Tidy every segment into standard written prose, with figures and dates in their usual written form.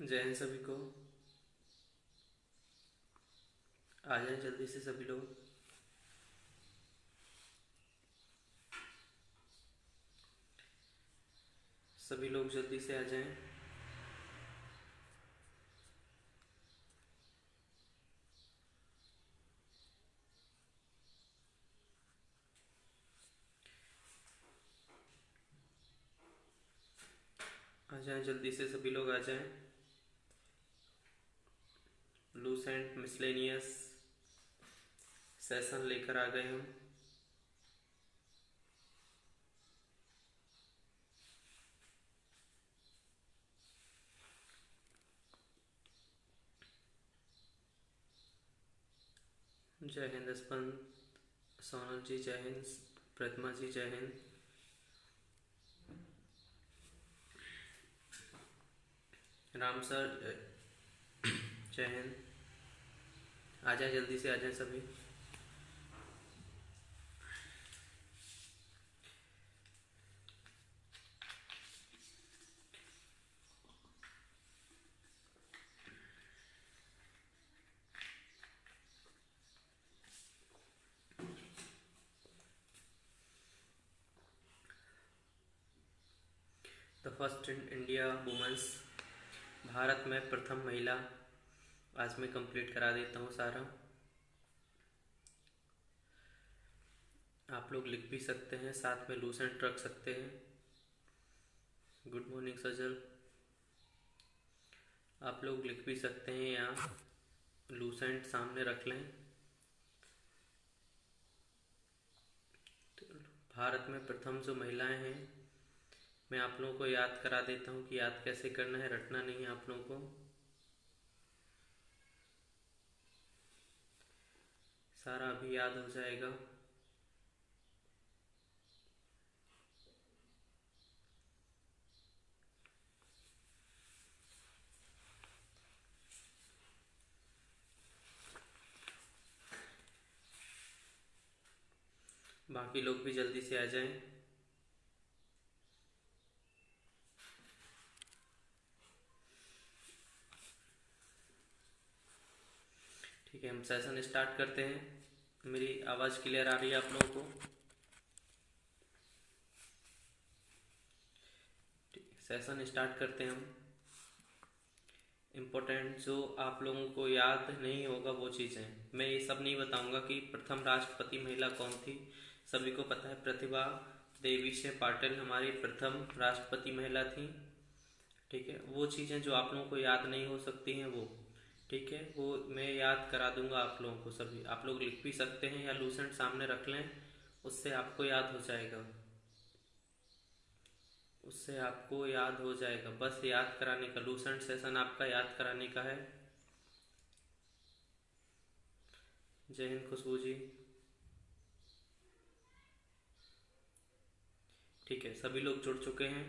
जय हिंद सभी को। आ जाएं जल्दी से सभी लोग। सभी लोग जल्दी से आ जाएं। आ जाएं जल्दी से सभी लोग आ जाएं। लूसेंट मिसलेनियस सेशन लेकर आ गए हम। जय हिंद पंत, सोनल जी जय हिंद, प्रतिमा जी जय हिंद। राम सर जय हिंद। आ जाएं जल्दी से आ जाएं सभी। The first in India women's, Bharat में प्रथम महिला। आज मैं कंप्लीट करा देता हूँ सारा। आप लोग लिख भी सकते हैं, साथ में लूसेंट रख सकते हैं। गुड मॉर्निंग सजल। आप लोग लिख भी सकते हैं या लूसेंट सामने रख लें। तो भारत में प्रथम जो महिलाएं हैं, मैं आप लोगों को याद करा देता हूँ कि याद कैसे करना है, रटना नहीं है आप लोगों को। सारा अभी याद हो जाएगा। बाकी लोग भी जल्दी से आ जाएं। ठीक है, हम सेशन स्टार्ट करते हैं। मेरी आवाज़ क्लियर आ रही है आप लोगों को? सेशन स्टार्ट करते हैं हम। इम्पोर्टेंट जो आप लोगों को याद नहीं होगा वो चीज़ें मैं ये सब नहीं बताऊंगा कि प्रथम राष्ट्रपति महिला कौन थी। सभी को पता है, प्रतिभा देवी से पाटिल हमारी प्रथम राष्ट्रपति महिला थी। ठीक है, वो चीज़ें जो आप लोगों को याद नहीं हो सकती हैं वो, ठीक है, वो मैं याद करा दूंगा आप लोगों को। सभी आप लोग लिख भी सकते हैं या लूसेंट सामने रख लें, उससे आपको याद हो जाएगा। उससे आपको याद हो जाएगा, बस याद कराने का। लूसेंट सेशन आपका याद कराने का है। जय हिंद खुशबू जी। ठीक है, सभी लोग जुड़ चुके हैं।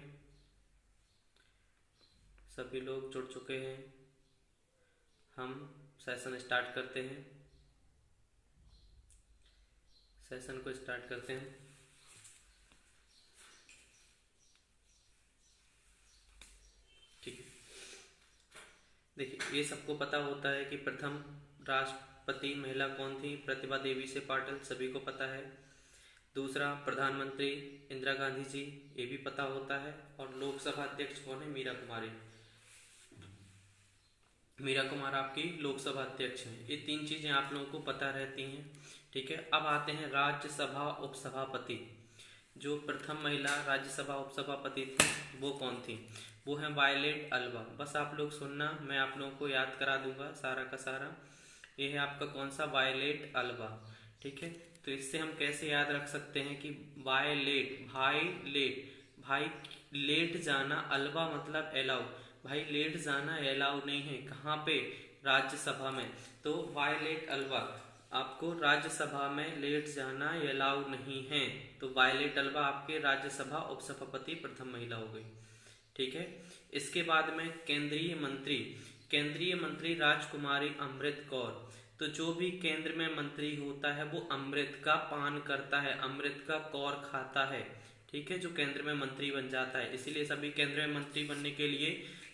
सभी लोग जुड़ चुके हैं। हम सेशन स्टार्ट करते हैं। सेशन को स्टार्ट करते हैं। ठीक है, देखिए ये सबको पता होता है कि प्रथम राष्ट्रपति महिला कौन थी, प्रतिभा देवी से पाटिल, सभी को पता है। दूसरा, प्रधानमंत्री इंदिरा गांधी जी, ये भी पता होता है। और लोकसभा अध्यक्ष कौन है? मीरा कुमारी। मीरा कुमार आपकी लोकसभा अध्यक्ष हैं। ये तीन चीजें आप लोगों को पता रहती हैं। ठीक है, अब आते हैं राज्यसभा उपसभापति। जो प्रथम महिला राज्यसभा उपसभापति थी वो कौन थी? वो है वायलेट अल्वा। बस आप लोग सुनना, मैं आप लोगों को याद करा दूंगा सारा का सारा। ये है आपका कौन सा? वायलेट अल्वा। ठीक है, तो इससे हम कैसे याद रख सकते हैं कि वायलेट, भाई लेट, भाई लेट जाना, अल्वा मतलब एलाउ। भाई लेट जाना एलाउ नहीं है। कहाँ पे? राज्यसभा में। तो वायलेट अल्वा, आपको राज्यसभा में लेट जाना अलाउ नहीं है। तो वायलेट अल्वा आपके राज्यसभा उपसभापति प्रथम महिला हो गई। ठीक है, इसके बाद में केंद्रीय मंत्री। केंद्रीय मंत्री राजकुमारी अमृत कौर। तो जो भी केंद्र में मंत्री होता है वो अमृत का पान करता है, अमृत का कौर खाता है। ठीक है, जो केंद्र में मंत्री बन जाता है। इसीलिए सभी केंद्र में मंत्री बनने के लिए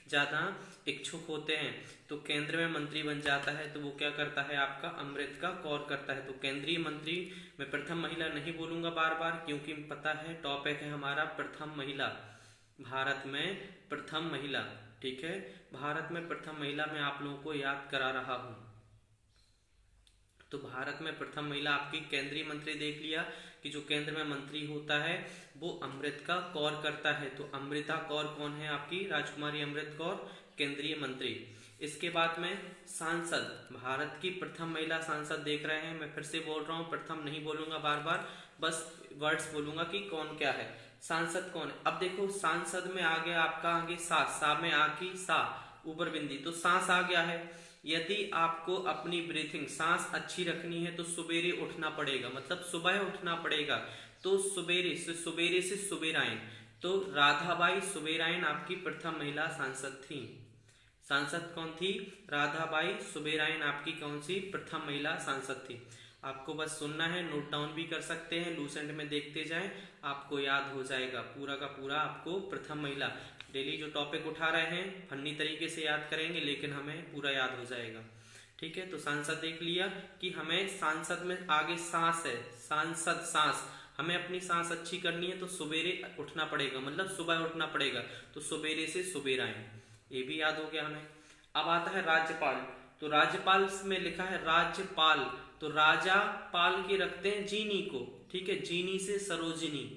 ज्यादा इच्छुक होते हैं तो केंद्र में मंत्री बन जाता है, तो वो क्या करता है आपका अमृत का कौर करता है। तो केंद्रीय मंत्री मैं प्रथम महिला नहीं बोलूंगा बार बार, क्योंकि पता है टॉपिक है हमारा प्रथम महिला, भारत में प्रथम महिला। ठीक है, भारत में प्रथम महिला मैं आप लोगों को याद करा रहा हूं। तो भारत में प्रथम महिला आपकी केंद्रीय मंत्री देख लिया कि जो केंद्र में मंत्री होता है वो अमृत का कौर करता है। तो अमृता कौर कौन है आपकी, राजकुमारी अमृत कौर, केंद्रीय मंत्री। इसके बाद में सांसद, भारत की प्रथम महिला सांसद देख रहे हैं। मैं फिर से बोल रहा हूँ, प्रथम नहीं बोलूंगा बार बार, बस वर्ड्स बोलूंगा कि कौन क्या है। सांसद कौन है, अब देखो सांसद में आ गया आपका आगे सा में आकी सा ऊपर बिंदी, तो सांस आ गया है। यदि आपको अपनी ब्रीथिंग सांस अच्छी रखनी है तो सवेरे उठना पड़ेगा, मतलब सुबह उठना पड़ेगा। तो सवेरे से सुबेरायन, तो राधाबाई सुबेरायन आपकी प्रथम महिला सांसद थी। सांसद कौन थी, राधाबाई सुबेरायन आपकी कौन सी प्रथम महिला सांसद थी। आपको बस सुनना है, नोट डाउन भी कर सकते हैं, लूसेंट में देखते जाएं, आपको याद हो जाएगा पूरा का पूरा। आपको प्रथम महिला डेली जो टॉपिक उठा रहे हैं फन्नी तरीके से याद करेंगे, लेकिन हमें पूरा याद हो जाएगा। ठीक है, तो सांसद देख लिया कि हमें सांसद में आगे सांस है, सांसद सांस, हमें अपनी सांस अच्छी करनी है तो सवेरे उठना पड़ेगा, मतलब सुबह उठना पड़ेगा, तो सवेरे से सुबेरायन, ये भी याद हो गया हमें। अब आता है राज्यपाल, तो राज्यपाल में लिखा है राज्यपाल, तो राजा पाल के रखते हैं जीनी को। ठीक है, जीनी से सरोजिनी,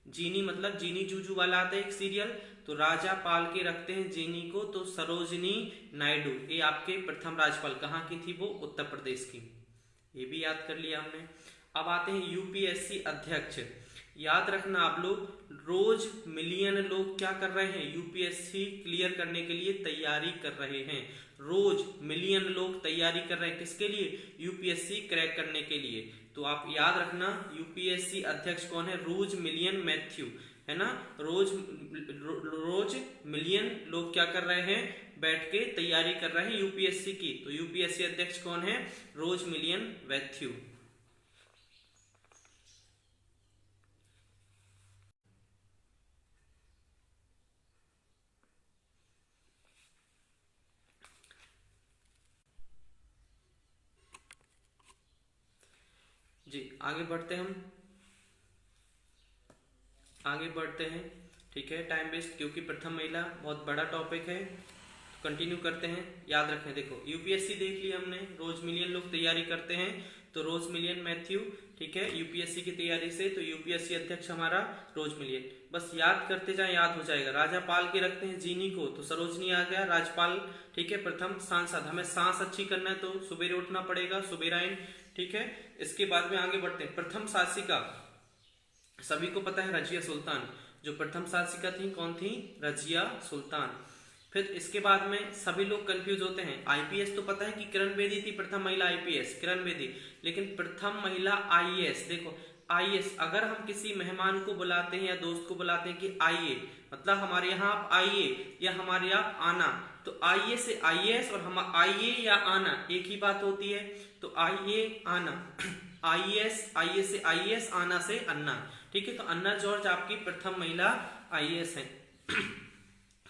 जीनी मतलब जीनी जूजू वाला आता है एक सीरियल, तो राजा पाल के रखते हैं जीनी को, तो सरोजिनी नायडू ये आपके प्रथम राज्यपाल। कहाँ की थी वो, उत्तर प्रदेश की, ये भी याद कर लिया हमने। अब आते हैं यूपीएससी अध्यक्ष, याद रखना आप लोग, रोज मिलियन लोग क्या कर रहे हैं, यूपीएससी क्लियर करने के लिए तैयारी कर रहे हैं। रोज मिलियन लोग तैयारी कर रहे हैं, किसके लिए, यूपीएससी क्रैक करने के लिए। तो आप याद रखना यूपीएससी अध्यक्ष कौन है, रोज मिलियन मैथ्यू, है ना। रोज मिलियन लोग क्या कर रहे हैं, बैठ के तैयारी कर रहे हैं यूपीएससी की। तो यूपीएससी अध्यक्ष कौन है, रोज मिलियन मैथ्यू। जी आगे बढ़ते हैं। ठीक है, टाइम वेस्ट, क्योंकि प्रथम महिला बहुत बड़ा टॉपिक है, कंटिन्यू करते हैं। याद रखें, देखो यूपीएससी देख लिया हमने, रोज मिलियन लोग तैयारी करते हैं, तो रोज मिलियन मैथ्यू। ठीक है, यूपीएससी की तैयारी से, तो यूपीएससी अध्यक्ष हमारा रोज मिलियन, बस याद करते जाए, याद हो जाएगा। राजा पाल के रखते हैं जीनी को, तो सरोजनी आ गया, राजपाल। ठीक है, प्रथम सांसद, हमें सांस अच्छी करना है तो सुबेरे उठना पड़ेगा, सुबेरायन। ठीक है, इसके बाद में आगे बढ़ते हैं। प्रथम शासिका, सभी को पता है रजिया सुल्तान, जो प्रथम शासिका थी कौन थी, रजिया सुल्तान। फिर इसके बाद में सभी लोग कंफ्यूज होते हैं, आईपीएस तो पता है कि किरण बेदी थी प्रथम महिला आईपीएस, किरण बेदी, लेकिन प्रथम महिला आईएएस, देखो आईएएस, अगर हम किसी मेहमान को बुलाते हैं या दोस्त को बुलाते हैं कि आइए, मतलब हमारे यहाँ आप आइए या हमारे यहाँ आना, तो आइए से आईएएस और हम आइए या आना एक ही बात होती है, तो आइए आना, आईएएस, आइए से आईएएस, आना से अन्ना। ठीक है, तो अन्ना जॉर्ज आपकी प्रथम महिला आईएएस है,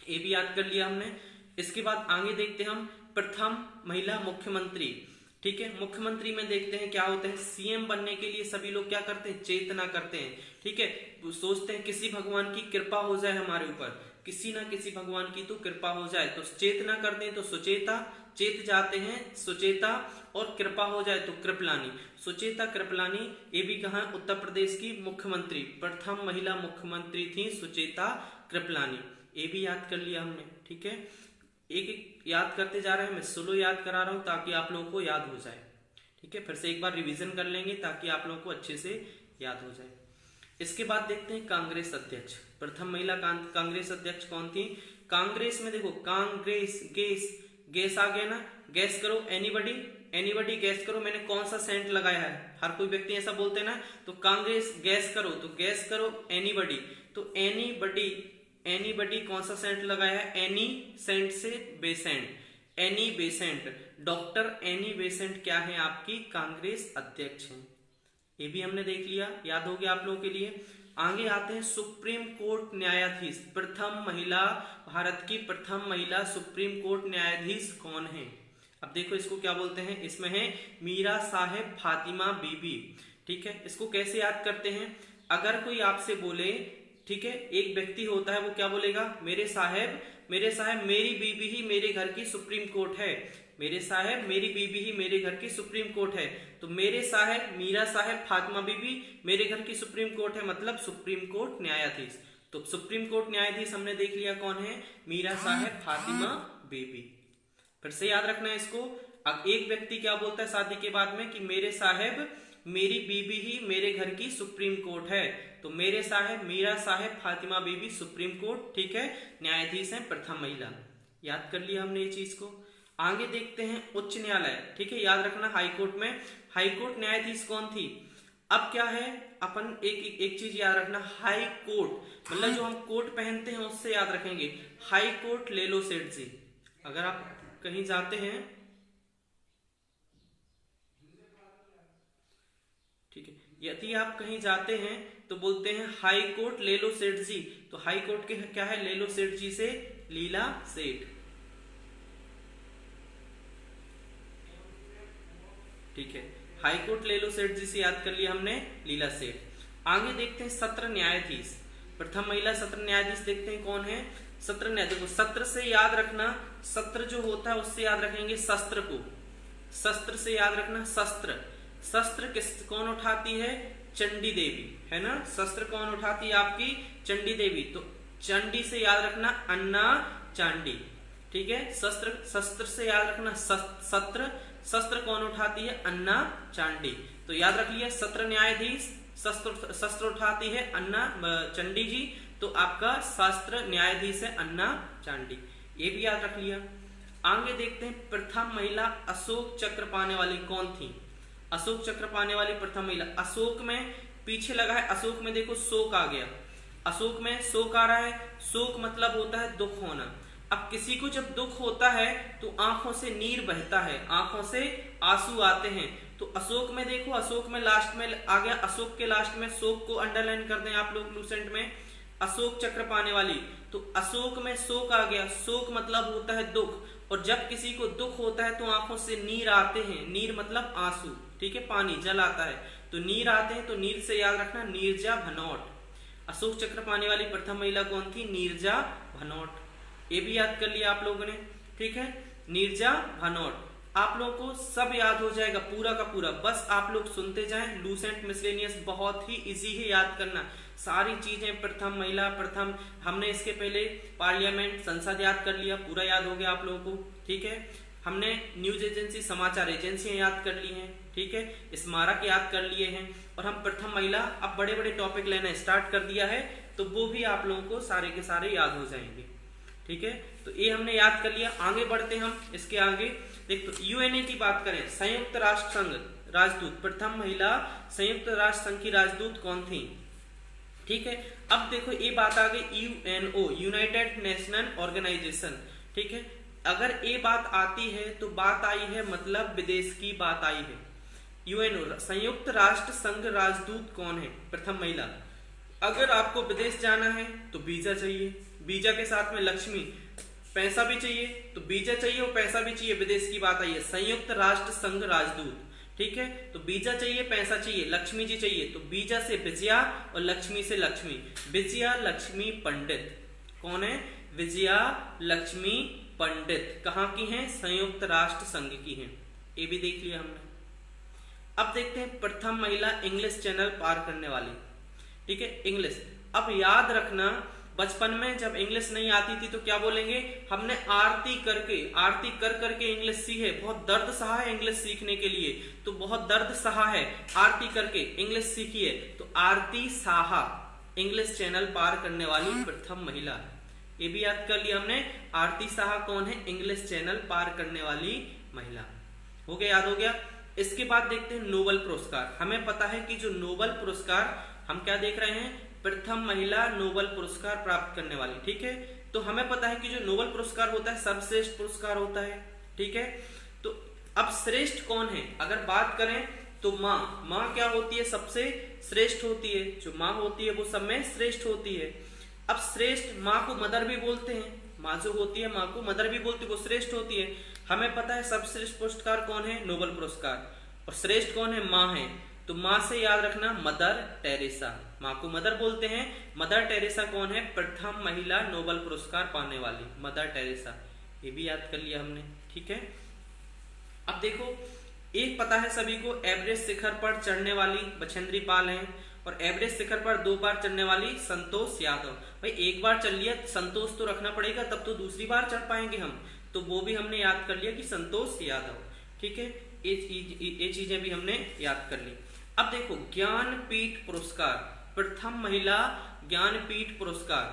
ये भी याद कर लिया हमने। इसके बाद आगे देखते हैं हम प्रथम महिला मुख्यमंत्री। ठीक है, मुख्यमंत्री में देखते हैं क्या होते हैं, सीएम बनने के लिए सभी लोग क्या करते हैं, चेतना करते हैं। ठीक है, सोचते हैं किसी भगवान की कृपा हो जाए हमारे ऊपर, किसी ना किसी भगवान की तो कृपा हो जाए, तो चेतना करते हैं, तो सुचेता, चेत जाते हैं सुचेता, और कृपा हो जाए तो कृपलानी, सुचेता कृपलानी, ये भी कहा उत्तर प्रदेश की मुख्यमंत्री, प्रथम महिला मुख्यमंत्री थी सुचेता कृपलानी, ये भी याद कर लिया हमने। ठीक है, एक एक याद करते जा रहे हैं, मैं स्लो याद करा रहा हूं ताकि आप लोगों को याद हो जाए। ठीक है, फिर से एक बार रिवीजन कर लेंगे ताकि आप लोगों को अच्छे से याद हो जाए। इसके बाद देखते हैं कांग्रेस अध्यक्ष, प्रथम महिला कांग्रेस अध्यक्ष कौन थी। कांग्रेस में देखो, कांग्रेस, गैस आ गया ना, गैस करो, एनीबडी गैस करो, मैंने कौन सा सेंट लगाया है, हर कोई व्यक्ति ऐसा बोलते हैं ना, तो कांग्रेस गैस करो, तो गैस करो एनीबडी, तो एनीबडी कौन सा सेंट लगाया है, एनी सेंट से Besant, Annie Besant, doctor Annie Besant क्या है आपकी कांग्रेस अध्यक्ष हैं, ये भी हमने देख लिया, याद हो गया आप लोगों के लिए। आगे आते हैं सुप्रीम कोर्ट न्यायाधीश। प्रथम महिला, भारत की प्रथम महिला सुप्रीम कोर्ट न्यायाधीश कौन है? अब देखो इसको क्या बोलते हैं, इसमें है मीरा साहेब फातिमा बीबी। ठीक है, इसको कैसे याद करते हैं? अगर कोई आपसे बोले, ठीक है, एक व्यक्ति होता है वो क्या बोलेगा, मेरे साहेब मेरी बीबी ही मेरे घर की सुप्रीम कोर्ट है, मेरे साहेब मेरी बीबी ही मेरे घर की सुप्रीम कोर्ट है। तो मेरे साहेब मीरा साहेब फातिमा बीबी मेरे घर की सुप्रीम कोर्ट है, मतलब सुप्रीम कोर्ट न्यायाधीश। तो सुप्रीम कोर्ट न्यायाधीश हमने देख लिया कौन है, मीरा साहेब फातिमा बीबी। फिर से याद रखना है इसको। अब एक व्यक्ति क्या बोलता है शादी के बाद में कि मेरे साहेब मेरी बीबी ही मेरे घर की सुप्रीम कोर्ट है, तो मेरे साहेब मीरा साहेब फातिमा बीबी सुप्रीम कोर्ट, ठीक है, न्यायाधीश है प्रथम महिला। याद कर लिया हमने ये चीज को। आगे देखते हैं उच्च न्यायालय। ठीक है, याद रखना हाईकोर्ट में हाईकोर्ट न्यायाधीश कौन थी। अब क्या है, अपन एक चीज याद रखना, हाई कोर्ट मतलब जो हम कोट पहनते हैं उससे याद रखेंगे। हाई कोर्ट ले लो सेठ जी। अगर आप कहीं जाते हैं, ठीक है, यदि आप कहीं जाते हैं तो बोलते हैं हाई कोर्ट ले लो सेठ जी। तो हाई कोर्ट के क्या है, ले लो सेठ जी से लीला सेठ। ठीक है, हाई कोर्ट ले लो सेठ जी से याद कर लिया हमने लीला सेठ। आगे देखते हैं सत्र न्यायाधीश। प्रथम महिला सत्र न्यायाधीश देखते हैं कौन है। सत्र न्यायाधीश, देखो सत्र से याद रखना, सत्र जो होता है उससे याद रखेंगे शस्त्र को, शस्त्र से याद रखना शस्त्र। शस्त्र कौन उठाती है, चंडी देवी, है ना। शस्त्र कौन उठाती है आपकी, चंडी देवी। तो चंडी से याद रखना अन्ना चांडी। ठीक है, शस्त्र से याद रखना सत्र, शस्त्र कौन उठाती है, अन्ना चांडी। तो याद रख लिया सत्र न्यायाधीश, शस्त्र उठाती है अन्ना चंडी जी, तो आपका शस्त्र न्यायाधीश है अन्ना चांडी, ये भी याद रख लिया। आगे देखते हैं प्रथम महिला अशोक चक्र पाने वाली कौन थी। अशोक चक्र पाने वाली प्रथम महिला, अशोक में पीछे लगा है, अशोक में देखो शोक आ गया, अशोक में शोक आ रहा है। शोक मतलब होता है दुख होना। अब किसी को जब दुख होता है तो आंखों से नीर बहता है, आंखों से आंसू आते हैं। तो अशोक में देखो, अशोक में लास्ट में आ गया, अशोक के लास्ट में शोक को अंडरलाइन कर दें आप लोग लूसेंट में, अशोक चक्र पाने वाली। तो अशोक में शोक आ गया, शोक मतलब होता है दुख, और जब किसी को दुख होता है तो आंखों से नीर आते हैं, नीर मतलब आंसू, ठीक है, पानी जल आता है तो नीर आते हैं। तो नीर से याद रखना नीरजा भनोट। अशोक चक्र पाने वाली प्रथम महिला कौन थी, नीरजा भनोट, ये भी याद कर लिया आप लोगों ने। ठीक है, नीरजा भनोट, आप लोगों को सब याद हो जाएगा पूरा का पूरा, बस आप लोग सुनते जाएं। लूसेंट मिसलेनियस बहुत ही इजी है याद करना, सारी चीजें प्रथम महिला प्रथम, हमने इसके पहले पार्लियामेंट संसद याद कर लिया, पूरा याद हो गया आप लोगों को। ठीक है, हमने न्यूज एजेंसी समाचार एजेंसियां याद कर ली हैं, ठीक है, स्मारक याद कर लिए हैं, और हम प्रथम महिला अब बड़े बड़े टॉपिक लेना स्टार्ट कर दिया है, तो वो भी आप लोगों को सारे के सारे याद हो जाएंगे। ठीक है, तो ये हमने याद कर लिया। आगे बढ़ते हम इसके आगे। देख, तो यूएनए की बात करें, संयुक्त राष्ट्र संघ राजदूत, प्रथम महिला संयुक्त राष्ट्र संघ की राजदूत कौन थी। ठीक है, अब देखो ये बात आ गई यूएनओ, यूनाइटेड नेशनल ऑर्गेनाइजेशन। ठीक है, अगर ये बात आती है तो बात आई है मतलब विदेश की बात आई है। यूएनओ संयुक्त राष्ट्र संघ राजदूत कौन है, प्रथम महिला। अगर आपको विदेश जाना है तो वीजा चाहिए, वीजा के साथ में लक्ष्मी, पैसा भी चाहिए, तो वीजा चाहिए और पैसा भी चाहिए, विदेश की बात आई है, संयुक्त राष्ट्र संघ राजदूत। ठीक है, तो वीजा चाहिए, पैसा चाहिए, लक्ष्मी जी चाहिए, तो वीजा से विजया और लक्ष्मी से लक्ष्मी, विजया लक्ष्मी पंडित। कौन है, विजया लक्ष्मी पंडित, कहाँ की हैं, संयुक्त राष्ट्र संघ की हैं, ये भी देख लिया हमने। अब देखते हैं प्रथम महिला इंग्लिश चैनल पार करने वाली। ठीक है, इंग्लिश, अब याद रखना बचपन में जब इंग्लिश नहीं आती थी तो क्या बोलेंगे, हमने आरती कर करके इंग्लिश सीखे, बहुत दर्द सहा है इंग्लिश सीखने के लिए, तो बहुत दर्द सहा है, आरती करके इंग्लिश सीखी है। तो आरती साहा इंग्लिश चैनल पार करने वाली प्रथम महिला, ये भी याद कर लिया हमने। आरती साहा कौन है, इंग्लिश चैनल पार करने वाली महिला। हो गया, याद हो गया। इसके बाद देखते हैं नोबेल पुरस्कार। हमें पता है कि जो नोबेल पुरस्कार हम क्या देख रहे हैं, प्रथम महिला नोबेल पुरस्कार प्राप्त करने वाली। ठीक है, तो हमें पता है कि जो नोबेल पुरस्कार होता है सर्वश्रेष्ठ पुरस्कार होता है। ठीक है, तो अब श्रेष्ठ कौन है, अगर बात करें तो माँ क्या होती है? सबसे श्रेष्ठ होती है। जो माँ होती है वो सब में श्रेष्ठ होती है। अब श्रेष्ठ माँ को मदर भी बोलते हैं, माँ जो होती है माँ को मदर भी बोलते हैं, वो श्रेष्ठ होती है। हमें पता है सर्वश्रेष्ठ पुरस्कार कौन है? नोबेल पुरस्कार। और श्रेष्ठ कौन है? माँ है। तो माँ से याद रखना मदर टेरेसा, माँ को मदर बोलते हैं। मदर टेरेसा कौन है? प्रथम महिला नोबेल पुरस्कार पाने वाली मदर टेरेसा, ये भी याद कर लिया हमने। ठीक है, अब देखो एक पता है सभी को, एवरेस्ट शिखर पर चढ़ने वाली बछेंद्री पाल हैं, और एवरेस्ट शिखर पर 2 बार चढ़ने वाली संतोष यादव। भाई एक बार चढ़ लिया, संतोष तो रखना पड़ेगा, तब तो दूसरी बार चढ़ पाएंगे हम, तो वो भी हमने याद कर लिया कि संतोष यादव। ठीक है, ये चीजें भी हमने याद कर ली। अब देखो ज्ञानपीठ पुरस्कार, प्रथम महिला ज्ञानपीठ पुरस्कार,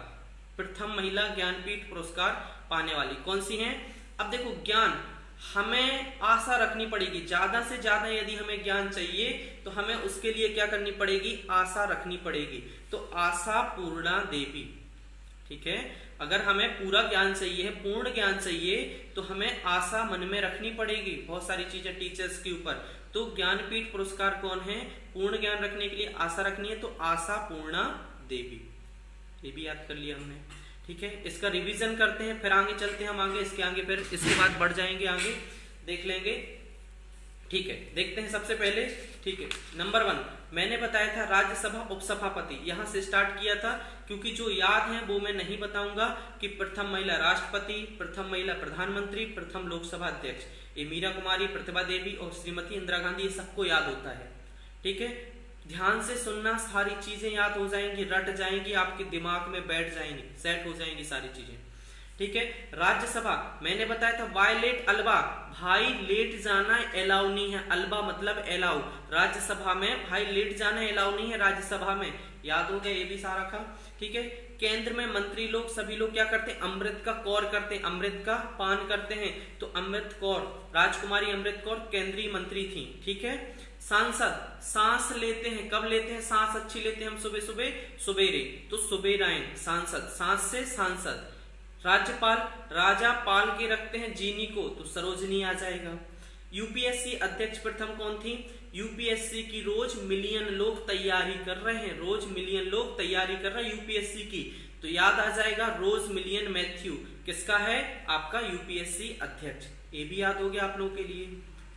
प्रथम महिला ज्ञानपीठ पुरस्कार पाने वाली कौन सी हैं? अब देखो ज्ञान, हमें आशा रखनी पड़ेगी, ज्यादा से ज्यादा यदि हमें ज्ञान चाहिए तो हमें उसके लिए क्या करनी पड़ेगी? आशा रखनी पड़ेगी। तो आशा पूर्णा देवी। ठीक है, अगर हमें पूरा ज्ञान चाहिए है, पूर्ण ज्ञान चाहिए, तो हमें आशा मन में रखनी पड़ेगी, बहुत सारी चीजें टीचर्स के ऊपर। तो ज्ञानपीठ पुरस्कार कौन है? पूर्ण ज्ञान रखने के लिए आशा रखनी है, तो आशा पूर्णा देवी, ये भी याद कर लिया हमने। ठीक है, इसका रिवीजन करते हैं, फिर आगे चलते हैं हम आगे, इसके आगे फिर इसके बाद बढ़ जाएंगे, आगे देख लेंगे। ठीक है, देखते हैं सबसे पहले। ठीक है, नंबर 1 मैंने बताया था राज्यसभा उपसभापति, यहां से स्टार्ट किया था, क्योंकि जो याद है वो मैं नहीं बताऊंगा कि प्रथम महिला राष्ट्रपति, प्रथम महिला प्रधानमंत्री, प्रथम लोकसभा अध्यक्ष, ये मीरा कुमारी, प्रतिभा देवी और श्रीमती इंदिरा गांधी, ये सबको याद होता है। ठीक है, ध्यान से सुनना, सारी चीजें याद हो जाएंगी, रट जाएंगी, आपके दिमाग में बैठ जाएंगी, सेट हो जाएंगी सारी चीजें। ठीक है, राज्यसभा मैंने बताया था वायलेट अलवा, भाई लेट जाना एलाउ नहीं है, अलवा मतलब एलाउ, राज्यसभा में भाई लेट जाना एलाउ नहीं है राज्यसभा में, याद हो गया ये भी सारा काम। ठीक है, केंद्र में मंत्री लोग सभी लोग क्या करते हैं? अमृत का कौर करते हैं, अमृत का पान करते हैं, तो अमृत कौर, राजकुमारी अमृत कौर केंद्रीय मंत्री थी। ठीक है, सांसद सांस लेते हैं, कब लेते हैं सांस? अच्छी लेते हैं हम सुबह सुबह सुबेरे, तो सुबेरायन सांसद, सांस से सांसद। राज्यपाल राजा पाल के रखते हैं जीनी को, तो सरोजनी आ जाएगा। यूपीएससी अध्यक्ष प्रथम कौन थी? यूपीएससी की रोज मिलियन लोग तैयारी कर रहे हैं, रोज मिलियन लोग तैयारी कर रहे हैं यूपीएससी की, तो याद आ जाएगा रोज मिलियन मैथ्यू, किसका है? आपका यूपीएससी अध्यक्ष, ये भी याद हो गया आप लोगों के लिए।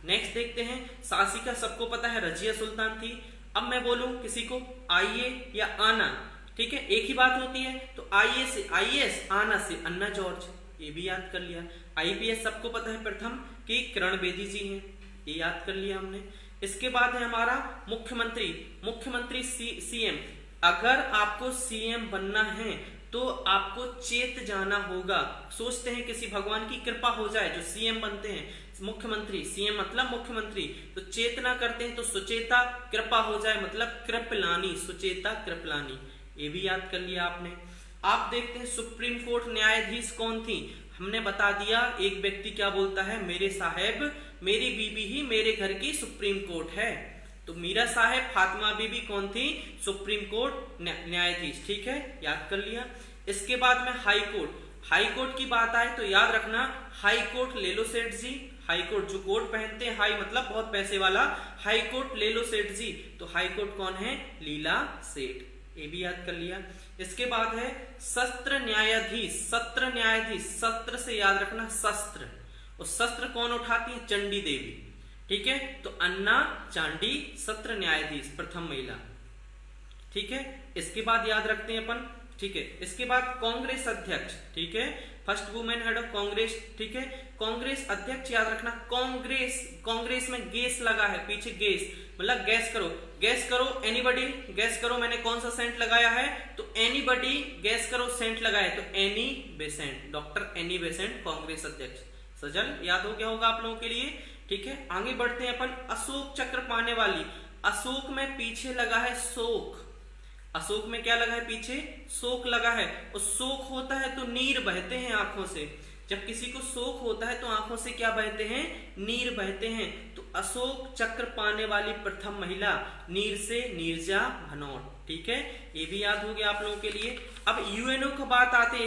नेक्स्ट देखते हैं, शासिका सबको पता है रजिया सुल्तान थी। अब मैं बोलूं किसी को आइए या आना, ठीक है, एक ही बात होती है, तो आइए से आईएएस, आना से अन्ना जॉर्ज, ये भी याद कर लिया। आईपीएस सबको पता है प्रथम कि किरण बेदी जी हैं, ये याद कर लिया हमने। इसके बाद है हमारा मुख्यमंत्री, मुख्यमंत्री सीएम। अगर आपको सीएम बनना है तो आपको चेत जाना होगा। सोचते हैं किसी भगवान की कृपा हो जाए जो सीएम बनते हैं, मुख्यमंत्री, सीएम मतलब मुख्यमंत्री, तो चेतना करते हैं तो सुचेता, कृपा हो जाए मतलब कृपलानी, सुचेता कृपलानी, ये भी याद कर लिया आपने। आप देखते हैं सुप्रीम कोर्ट न्यायाधीश कौन थी? हमने बता दिया, एक व्यक्ति क्या बोलता है? मेरे साहेब मेरी बीबी ही मेरे घर की सुप्रीम कोर्ट है, तो मीरा साहेब फातिमा बीबी कौन थी? सुप्रीम कोर्ट न्यायाधीश। ठीक है, याद कर लिया। इसके बाद में हाई कोर्ट, हाई कोर्ट की बात आए तो याद रखना हाई कोर्ट ले लो सेठ जी, हाई कोर्ट जो कोर्ट पहनते हैं, हाई मतलब बहुत पैसे वाला, हाई कोर्ट ले लो सेठ जी, तो हाई कोर्ट कौन है? लीला सेठ, ये भी याद कर लिया। इसके बाद है सत्र न्यायाधीश, सत्र न्यायाधीश, सत्र से याद रखना शस्त्र, और शस्त्र कौन उठाती है? चंडी देवी। ठीक है, तो अन्ना चांडी सत्र न्यायाधीश, प्रथम महिला। ठीक है, इसके बाद याद रखते हैं अपन। ठीक है, इसके बाद कांग्रेस अध्यक्ष, ठीक है, first women head of Congress. ठीक है, कांग्रेस अध्यक्ष याद रखना, कांग्रेस, कांग्रेस में गैस लगा है पीछे, गैस मतलब गैस करो, गैस करो, एनीबडी गैस करो मैंने कौन सा सेंट लगाया है, तो एनीबडी गैस करो सेंट लगाया है, तो Annie Besant, doctor Annie Besant Congress अध्यक्ष। सजल याद हो गया होगा आप लोगों के लिए। ठीक है, आगे बढ़ते हैं अपन। अशोक चक्र पाने वाली, अशोक में पीछे लगा है शोक, अशोक में क्या लगा है? पीछे शोक लगा है, और शोक होता है तो नीर बहते हैं आंखों से, जब किसी को शोक होता है तो आंखों से क्या बहते हैं, नीर बहते हैं। तो अशोक चक्र पाने वाली प्रथम महिला, नीर से नीरजा भनोट। ठीक है, ये भी याद हो गया आप लोगों के लिए। अब यूएनओ की बात आती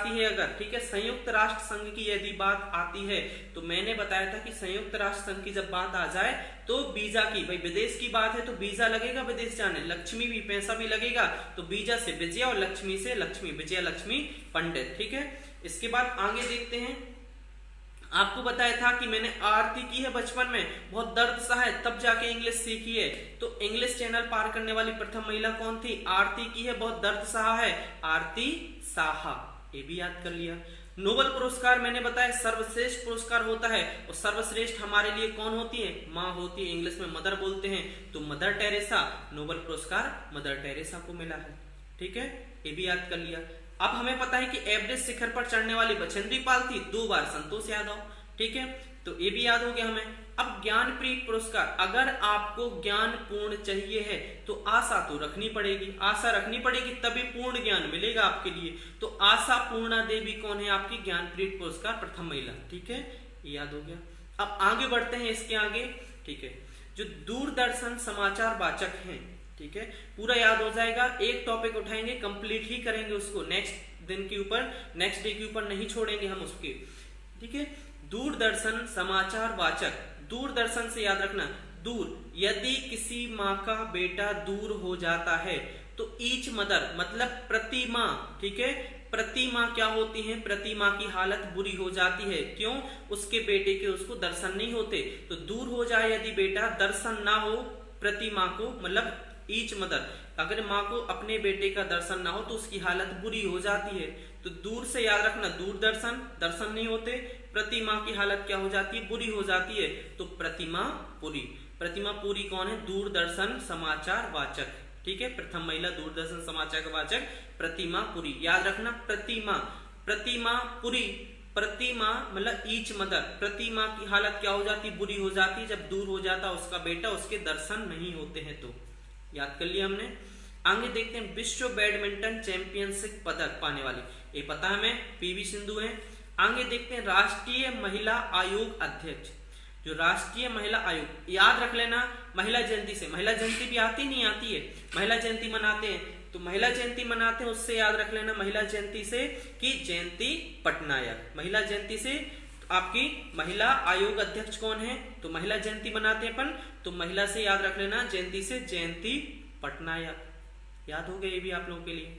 है अगर, ठीक है, संयुक्त राष्ट्र संघ की यदि बात आती है तो मैंने बताया था कि संयुक्त राष्ट्र संघ की जब बात आ जाए तो वीजा की, भाई विदेश की बात है तो वीजा लगेगा विदेश जाने, लक्ष्मी भी पैसा भी लगेगा, तो वीजा से विजया और लक्ष्मी से लक्ष्मी, विजया लक्ष्मी पंडित। ठीक है, इसके बाद आगे देखते हैं। आपको बताया था कि मैंने आरती की है बचपन में, बहुत दर्द सा है, तब जाके इंग्लिश सीखी है। तो इंग्लिश चैनल पार करने वाली प्रथम महिला कौन थी, आरती की है, बहुत दर्द सहा है, आरती साहा। ये भी याद कर लिया। नोबेल पुरस्कार मैंने बताया सर्वश्रेष्ठ पुरस्कार होता है, और सर्वश्रेष्ठ हमारे लिए कौन होती है, माँ होती है, इंग्लिश में मदर बोलते हैं, तो मदर टेरेसा, नोबेल पुरस्कार मदर टेरेसा को मिला है। ठीक है, ये भी याद कर लिया। अब हमें पता है कि एवरेस्ट शिखर पर चढ़ने वाली बछेंद्री पाल थी, 2 बार संतोष यादव। ठीक है, तो ये भी याद हो गया हमें। अब ज्ञानपीठ पुरस्कार, अगर आपको ज्ञान पूर्ण चाहिए है तो आशा तो रखनी पड़ेगी, आशा रखनी पड़ेगी तभी पूर्ण ज्ञान मिलेगा आपके लिए। तो आशा पूर्णा देवी कौन है आपकी, ज्ञानपीठ पुरस्कार प्रथम महिला। ठीक है, ये याद हो गया। अब आगे बढ़ते हैं इसके आगे। ठीक है, जो दूरदर्शन समाचार वाचक हैं, ठीक है, पूरा याद हो जाएगा। एक टॉपिक उठाएंगे, कंप्लीट ही करेंगे उसको, नेक्स्ट दिन के ऊपर, नेक्स्ट डे के ऊपर नहीं छोड़ेंगे हम उसके। ठीक है, दूरदर्शन समाचार वाचक, दूरदर्शन से याद रखना, दूर, यदि किसी माँ का बेटा दूर हो जाता है तो ईच मदर मतलब प्रति माँ। ठीक है, प्रति माँ क्या होती है, प्रति माँ की हालत बुरी हो जाती है। क्यों, उसके बेटे के उसको दर्शन नहीं होते। तो दूर हो जाए यदि बेटा, दर्शन ना हो प्रति माँ को, मतलब ईच मदर, अगर माँ को अपने बेटे का दर्शन ना हो तो उसकी हालत बुरी हो जाती है। तो दूर से याद रखना, दूरदर्शन, दर्शन नहीं होते, प्रतिमा की हालत क्या हो जाती है, बुरी हो जाती है, तो प्रतिमा पुरी। प्रतिमा पुरी कौन है, दूरदर्शन समाचार वाचक। ठीक है, प्रथम महिला दूरदर्शन समाचार का वाचक प्रतिमा पुरी। याद रखना, प्रतिमा, प्रतिमा पुरी, प्रतिमा मतलब ईच मदर, प्रतिमा की हालत क्या हो जाती, बुरी हो जाती है जब दूर हो जाता उसका बेटा, उसके दर्शन नहीं होते हैं। तो याद कर लिया हमने। आगे देखते हैं, विश्व बैडमिंटन चैंपियनशिप पदक पाने वाली, ये पता है हमें, पीवी सिंधु है। आगे देखते हैं, राष्ट्रीय महिला आयोग अध्यक्ष, जो राष्ट्रीय महिला आयोग, याद रख लेना महिला जयंती से, महिला जयंती भी आती नहीं आती है, महिला जयंती मनाते हैं, तो महिला जयंती मनाते हैं उससे याद रख लेना महिला जयंती से कि जयंती पटनायक। महिला जयंती से आपकी महिला आयोग अध्यक्ष कौन है, तो महिला जयंती मनाते हैं अपन, तो महिला से याद रख लेना जयंती से जयंती पटनायक। याद हो गया ये भी आप लोगों के लिए।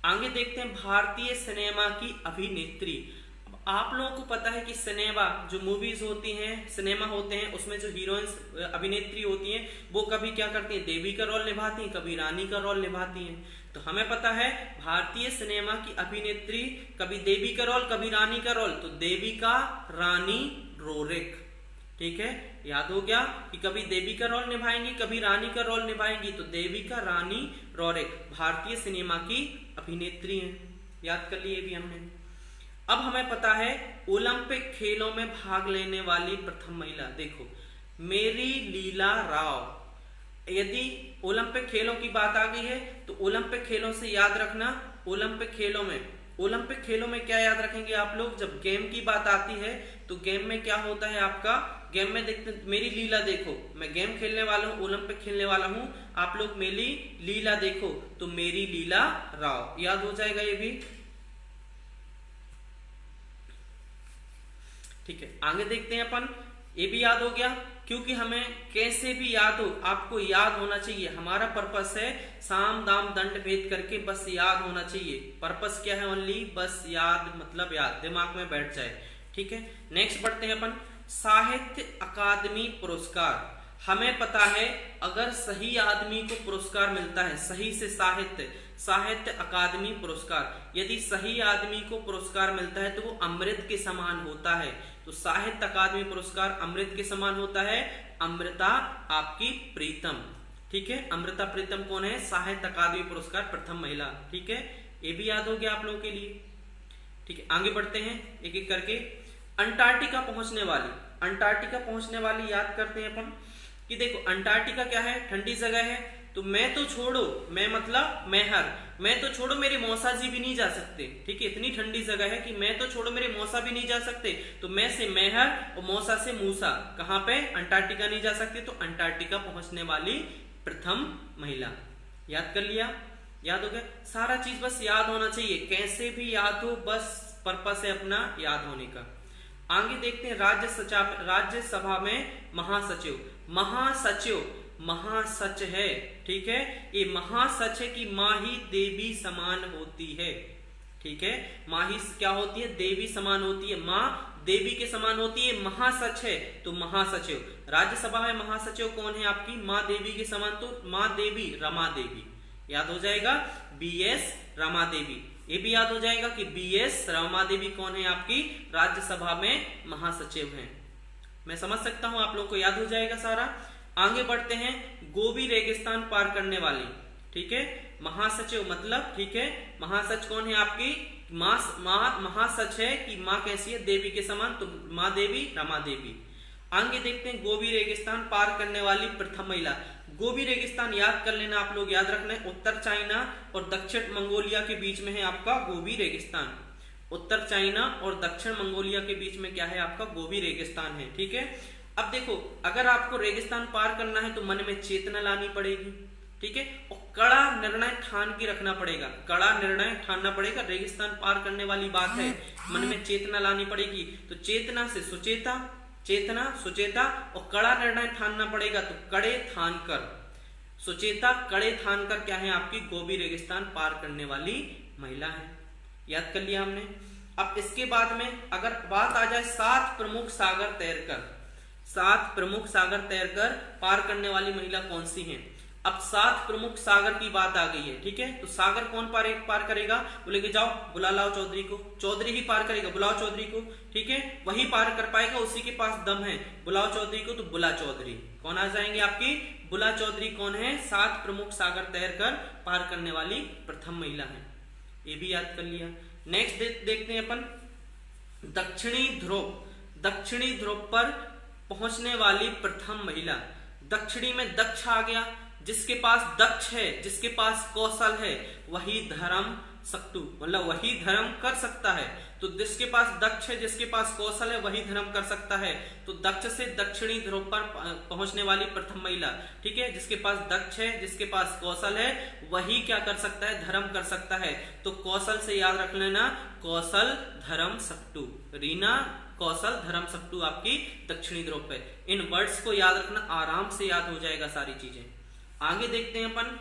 आगे देखते हैं, भारतीय सिनेमा की अभिनेत्री। आप लोगों को पता है कि सिनेमा जो मूवीज होती हैं, सिनेमा होते हैं, उसमें जो हीरोइंस अभिनेत्री होती हैं वो कभी क्या करती हैं, देवी का रोल निभाती हैं, कभी रानी का रोल निभाती हैं। तो हमें पता है भारतीय सिनेमा की अभिनेत्री कभी देवी का रोल कभी रानी का रोल, तो देविका रानी रोरिक। ठीक है, याद हो गया कि कभी देवी का रोल निभाएंगी कभी रानी का रोल निभाएंगी, तो देविका रानी रोरिक भारतीय सिनेमा की अभिनेत्री हैं। याद कर लिए भी हमने। अब हमें पता है ओलंपिक खेलों में भाग लेने वाली प्रथम महिला, देखो मेरी लीला राव। यदि ओलंपिक खेलों की बात आ गई है तो ओलंपिक खेलों से याद रखना, ओलंपिक खेलों में क्या याद रखेंगे आप लोग, जब गेम की बात आती है तो गेम में क्या होता है आपका, गेम में देखते मेरी लीला देखो, मैं गेम खेलने वाला हूँ, ओलंपिक खेलने वाला हूँ, आप लोग मेरी लीला देखो, तो मेरी लीला राव। याद हो जाएगा ये भी। ठीक है, आगे देखते हैं अपन, ये भी याद हो गया, क्योंकि हमें कैसे भी याद हो, आपको याद होना चाहिए। हमारा पर्पस है साम दाम दंड भेद करके बस याद होना चाहिए। पर्पस क्या है, ओनली बस याद, मतलब याद दिमाग में बैठ जाए। ठीक है, नेक्स्ट बढ़ते हैं अपन, साहित्य अकादमी पुरस्कार। हमें पता है अगर सही आदमी को पुरस्कार मिलता है, सही से साहित्य अकादमी पुरस्कार, यदि सही आदमी को पुरस्कार मिलता है तो वो अमृत के समान होता है। तो साहित्य अकादमी पुरस्कार अमृत के समान होता है। अमृता आपकी प्रीतम। ठीक है, अमृता प्रीतम कौन है, साहित्य अकादमी पुरस्कार प्रथम महिला। ठीक है, ये भी याद हो गया आप लोगों के लिए। ठीक है, आगे बढ़ते हैं एक एक करके। अंटार्कटिका पहुंचने वाली याद करते हैं अपन कि देखो अंटार्कटिका क्या है, ठंडी जगह है, तो मैं तो छोड़ो, मैं मतलब मेहर, मैं तो छोड़ो मेरे मौसा जी भी नहीं जा सकते, ठीक है, इतनी ठंडी जगह है कि मैं तो छोड़ो मेरे मौसा भी नहीं जा सकते, तो मैं से मेहर और मौसा से मूसा, कहां पे, अंटार्कटिका नहीं जा सकते, तो अंटार्कटिका पहुंचने वाली प्रथम महिला। याद कर लिया, याद हो गया सारा चीज, बस याद होना चाहिए, कैसे भी याद हो, बस पर्पस है अपना याद होने का। आगे देखते हैं राज्यसभा में महासचिव, महासचिव महासच है, ठीक है, ये महासच है कि माँ ही देवी समान होती है, ठीक है, माँ ही क्या होती है, देवी समान होती है, माँ देवी के समान होती है, महासच है तो महासचिव। राज्यसभा में महासचिव कौन है आपकी, माँ देवी के समान, तो माँ देवी रमा देवी, याद हो जाएगा, बीएस रमा देवी। ये भी याद हो जाएगा कि बीएस रमा देवी कौन है आपकी राज्यसभा में महासचिव हैं। मैं समझ सकता हूं आप लोग को याद हो जाएगा सारा। आगे बढ़ते हैं, गोबी रेगिस्तान पार करने वाली, ठीक है, महासचिव मतलब, ठीक है, महासच कौन है आपकी, महासच है कि माँ कैसी है, देवी के समान, तो माँ देवी रमा देवी। आगे देखते हैं, गोबी रेगिस्तान पार करने वाली प्रथम महिला। गोबी रेगिस्तान याद कर लेना आप लोग, याद रखना है, उत्तर चाइना और दक्षिण मंगोलिया के बीच में है आपका गोबी रेगिस्तान। उत्तर चाइना और दक्षिण मंगोलिया के बीच में क्या है आपका, गोबी रेगिस्तान है, ठीक है। अब देखो, अगर आपको रेगिस्तान पार करना है तो मन में चेतना लानी पड़ेगी, ठीक है, और कड़ा निर्णय ठान के रखना पड़ेगा, कड़ा निर्णय ठानना पड़ेगा, रेगिस्तान पार करने वाली बात है, मन में चेतना लानी पड़ेगी, तो चेतना से सुचेता, चेतना सुचेता और कड़ा निर्णय ठानना पड़ेगा, तो कड़े ठान कर, सुचेता कड़े ठान कर क्या है आपकी गोबी रेगिस्तान पार करने वाली महिला है। याद कर लिया हमने। अब इसके बाद में अगर बात आ जाए 7 प्रमुख सागर तैरकर, 7 प्रमुख सागर तैरकर पार करने वाली महिला कौन सी है। अब 7 प्रमुख सागर की बात आ गई है, ठीक है, तो सागर कौन पार करेगा, बोले कि जाओ बुला लाओ चौधरी को, चौधरी ही पार करेगा, बुलाओ चौधरी को, ठीक है, वही पार कर पाएगा, उसी के पास दम है, बुलाओ चौधरी को, तो बुला चौधरी कौन आ जाएंगे आपकी, बुला चौधरी कौन है, 7 प्रमुख सागर तैरकर पार करने वाली प्रथम महिला है, ये भी याद कर लिया। नेक्स्ट देखते हैं अपन दक्षिणी ध्रुव, दक्षिणी ध्रुव पर पहुंचने वाली प्रथम महिला। दक्षिणी में दक्ष आ गया, जिसके पास दक्ष है, जिसके पास कौशल है, वही धर्म सक्तु, मतलब वही धर्म कर सकता है, तो जिसके पास दक्ष है, जिसके पास कौशल है, वही धर्म कर सकता है, तो दक्ष से दक्षिणी ध्रुव पर पहुंचने वाली प्रथम महिला, ठीक है, जिसके पास दक्ष है, जिसके पास कौशल है, वही क्या कर सकता है, धर्म कर सकता है, तो कौशल से याद रख लेना, कौशल धर्म सक्तु, रीना कौशल धर्म सक्तु आपकी दक्षिणी ध्रुव पे। इन वर्ड्स को याद रखना, आराम से याद हो जाएगा सारी चीजें। आगे देखते हैं अपन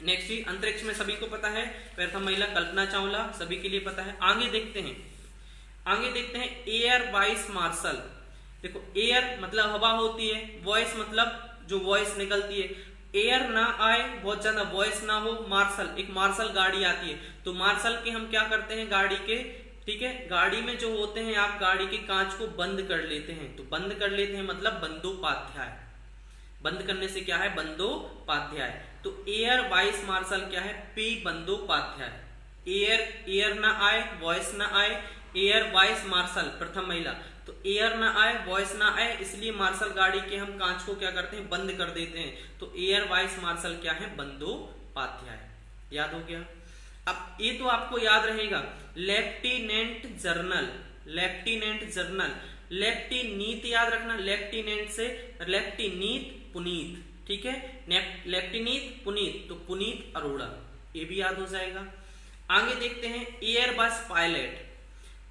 नेक्स्ट ही, अंतरिक्ष में सभी को पता है, प्रथम महिला कल्पना चावला, सभी के लिए पता है। आगे देखते हैं एयर वाइस मार्शल। देखो, एयर मतलब हवा होती है, वॉइस मतलब जो वॉइस निकलती है, एयर ना आए, बहुत ज्यादा वॉइस ना हो, मार्शल, एक मार्शल गाड़ी आती है, तो मार्शल के हम क्या करते हैं, गाड़ी के, ठीक है, गाड़ी में जो होते हैं आप गाड़ी के कांच को बंद कर लेते हैं, तो बंद कर लेते हैं मतलब बंदोपाध्याय, बंद करने से क्या है, बंदोपाध्याय, तो एयर वाइस मार्शल क्या है, पी बंदोपाध्याय। एयर ना आए, वॉइस ना आए, एयर वाइस मार्शल प्रथम महिला, तो एयर ना आए, वॉइस ना आए, इसलिए मार्शल गाड़ी के हम कांच को क्या करते हैं, बंद कर देते हैं, तो एयर वाइस मार्शल क्या है, बंदोपाध्याय। याद हो गया। अब ये तो आपको याद रहेगा, लेफ्टिनेंट जनरल, लेफ्टिनेंट जनरल, लेफ्टिनीत याद रखना, लेफ्टिनेंट से लेफ्टिनीत पुनीत, ठीक है, लेफ्टिनीत पुनीत, तो पुनीत अरोड़ा, ये भी याद हो जाएगा। आगे देखते हैं एयर बस पायलट।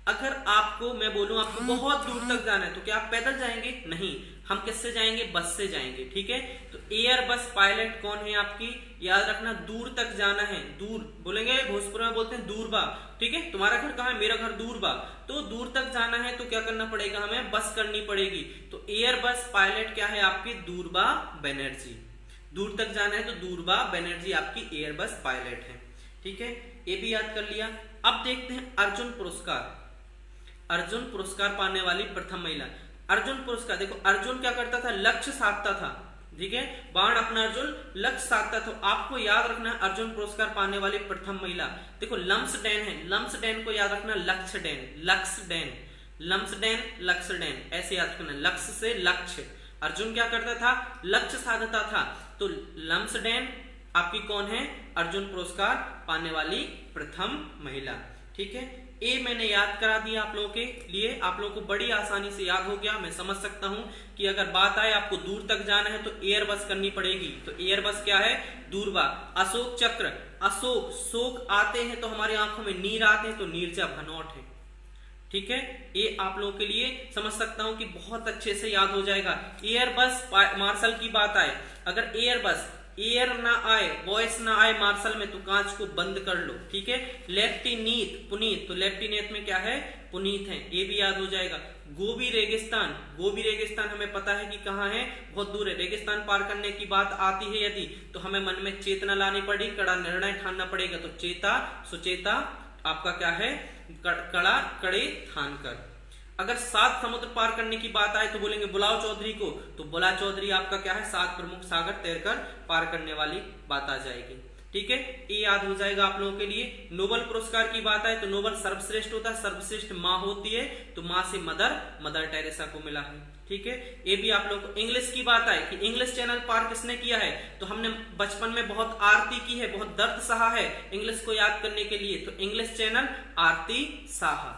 अगर आपको मैं बोलूं आपको बहुत दूर तक जाना है, तो क्या आप पैदल जाएंगे, नहीं, हम किससे जाएंगे, बस से जाएंगे, ठीक है, तो एयर बस पायलट कौन है आपकी, याद रखना, दूर तक जाना है, दूर बोलेंगे, भोजपुर में बोलते हैं दूर बा, ठीक है, तुम्हारा घर कहाँ है, मेरा घर दूर बा, तो दूर तक जाना है तो क्या करना पड़ेगा, हमें बस करनी पड़ेगी, तो एयर बस पायलट क्या है आपकी, दूरबा बनर्जी, दूर तक जाना है तो दूरबा बनर्जी आपकी एयर बस पायलट है, ठीक है, ये भी याद कर लिया। अब देखते हैं अर्जुन पुरस्कार, अर्जुन पुरस्कार पाने वाली प्रथम महिला। अर्जुन पुरस्कार, देखो अर्जुन क्या करता था, लक्ष्य साधता था, ठीक है, बाण अपना अर्जुन लक्ष्य साधता था, तो आपको याद रखना है अर्जुन पुरस्कार पाने वाली प्रथम महिला। देखो लम्सडेन है, लम्सडेन को याद रखना, लक्ष्यडेन, लक्ष्यडेन, लम्सडेन लक्ष्यडेन, ऐसे याद रखना, लक्ष्य से लक्ष्य, अर्जुन क्या करता था, लक्ष्य साधता था। तो लम्सडेन आपकी कौन है, अर्जुन पुरस्कार पाने वाली प्रथम महिला। ठीक है, ए मैंने याद करा दिया आप लोगों के लिए, आप लोगों को बड़ी आसानी से याद हो गया। मैं समझ सकता हूं कि अगर बात आए आपको दूर तक जाना है तो एयर बस करनी पड़ेगी। तो एयर बस क्या है, दूरबा। अशोक चक्र, अशोक, शोक आते हैं तो हमारी आंखों में नीर आते हैं तो नीरजा भनौट है। ठीक है, ये आप लोगों के लिए समझ सकता हूं कि बहुत अच्छे से याद हो जाएगा। एयर बस मार्शल की बात आए, अगर एयर बस एयर ना आए, वॉइस ना आए मार्शल में, तो कांच को बंद कर लो। ठीक है, लेफ्टिनेंट पुनीत, तो लेफ्टिनेंट में क्या है, पुनीत है, ये भी याद हो जाएगा। गोबी रेगिस्तान, गोबी रेगिस्तान हमें पता है कि कहाँ है, बहुत दूर है। रेगिस्तान पार करने की बात आती है यदि, तो हमें मन में चेतना लानी पड़ेगी, कड़ा निर्णय ठानना पड़ेगा। तो चेता, सुचेता आपका क्या है, कड़ा कड़े ठान कर। अगर 7 समुद्र पार करने की बात आए तो बोलेंगे बुलाओ चौधरी को, तो बुला चौधरी आपका क्या है, 7 प्रमुख सागर तैरकर पार करने वाली बात आ जाएगी। ठीक है, ये याद हो जाएगा आप लोगों के लिए। नोबेल पुरस्कार की बात आए तो नोबेल सर्वश्रेष्ठ होता है, सर्वश्रेष्ठ माँ होती है, तो माँ से मदर टेरेसा को मिला है। ठीक है, ये भी आप लोग। इंग्लिश की बात आए कि इंग्लिश चैनल पार किसने किया है, तो हमने बचपन में बहुत आरती की है, बहुत दर्द सहा है इंग्लिश को याद करने के लिए। तो इंग्लिश चैनल आरती साहा,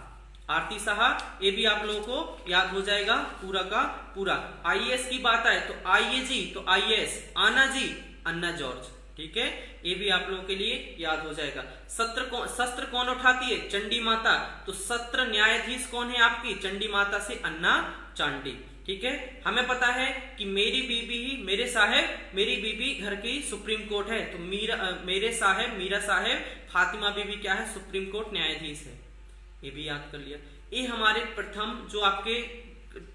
आरती साहा, ये भी आप लोगों को याद हो जाएगा पूरा का पूरा। आईएएस की बात आए तो आईएजी, तो आईएएस, आना जी, अन्ना जॉर्ज। ठीक है, ये भी आप लोगों के लिए याद हो जाएगा। शस्त्र कौन उठाती है, चंडी माता, तो सत्र न्यायाधीश कौन है आपकी, चंडी माता से अन्ना चांडी। ठीक है, हमें पता है कि मेरी बीबी ही मेरे साहेब, मेरी बीबी घर की सुप्रीम कोर्ट है, तो मेरे साहेब, मीरा साहेब, फातिमा बीबी क्या है, सुप्रीम कोर्ट न्यायाधीश है, ये भी याद कर लिया। ये हमारे प्रथम जो आपके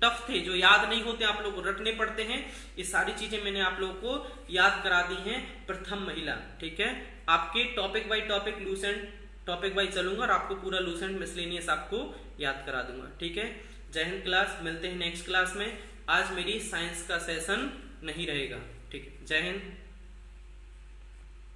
टफ थे, जो याद नहीं होते, आप लोग को रटने पड़ते हैं, ये सारी चीजें मैंने आप लोगों को याद करा दी हैं। प्रथम महिला, ठीक है, आपके topic by topic Lucent topic wise चलूंगा और आपको पूरा लूसेंट मिसलेनियस आपको याद करा दूंगा। ठीक है, जय हिंद क्लास, मिलते हैं नेक्स्ट क्लास में। आज मेरी साइंस का सेशन नहीं रहेगा। ठीक है, जय हिंद।